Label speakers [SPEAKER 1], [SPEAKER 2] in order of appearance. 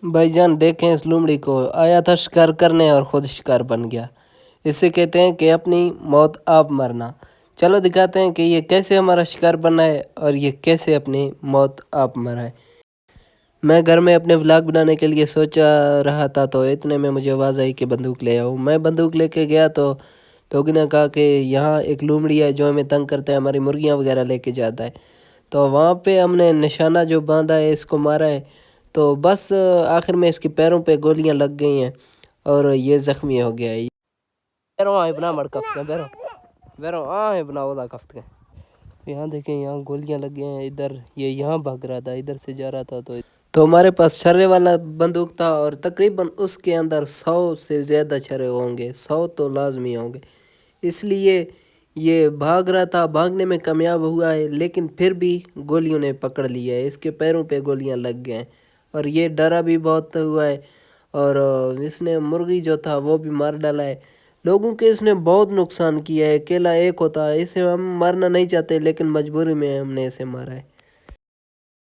[SPEAKER 1] भाई जान देखें इस लोमड़ी को, आया था शिकार करने और खुद शिकार बन गया। इसे कहते हैं कि अपनी मौत आप मरना। चलो दिखाते हैं कि ये कैसे हमारा शिकार बना है और ये कैसे अपनी मौत आप मरा है। मैं घर में अपने व्लॉग बनाने के लिए सोचा रहा था तो इतने में मुझे आवाज़ आई कि बंदूक ले आओ। मैं बंदूक लेके गया तो लोगों ने कहा कि यहाँ एक लोमड़ी है जो हमें तंग करता है, हमारी मुर्गियाँ वगैरह लेके जाता है। तो वहाँ पे हमने निशाना जो बांधा है, इसको मारा है। तो बस आखिर में इसके पैरों पे गोलियां लग गई हैं और ये ज़ख्मी हो गया है। पैरों आए बना मड़ कफ्त के पैरों पैरों आए बना ओदा कफ्त के। यहाँ देखें, यहाँ गोलियां लग गई हैं। इधर ये यहाँ भाग रहा था, इधर से जा रहा था। तो हमारे पास छर्रे वाला बंदूक था और तकरीबन उसके अंदर 100 से ज़्यादा छर्रे होंगे, 100 तो लाजमी होंगे। इसलिए ये भाग रहा था, भागने में कामयाब हुआ है, लेकिन फिर भी गोलियों ने पकड़ लिया है। इसके पैरों पे गोलियां लग गए हैं और ये डरा भी बहुत हुआ है। और इसने मुर्गी जो था वो भी मार डाला है। लोगों के इसने बहुत नुकसान किया है। अकेला एक होता है, इसे हम मारना नहीं चाहते लेकिन मजबूरी में हमने इसे मारा है।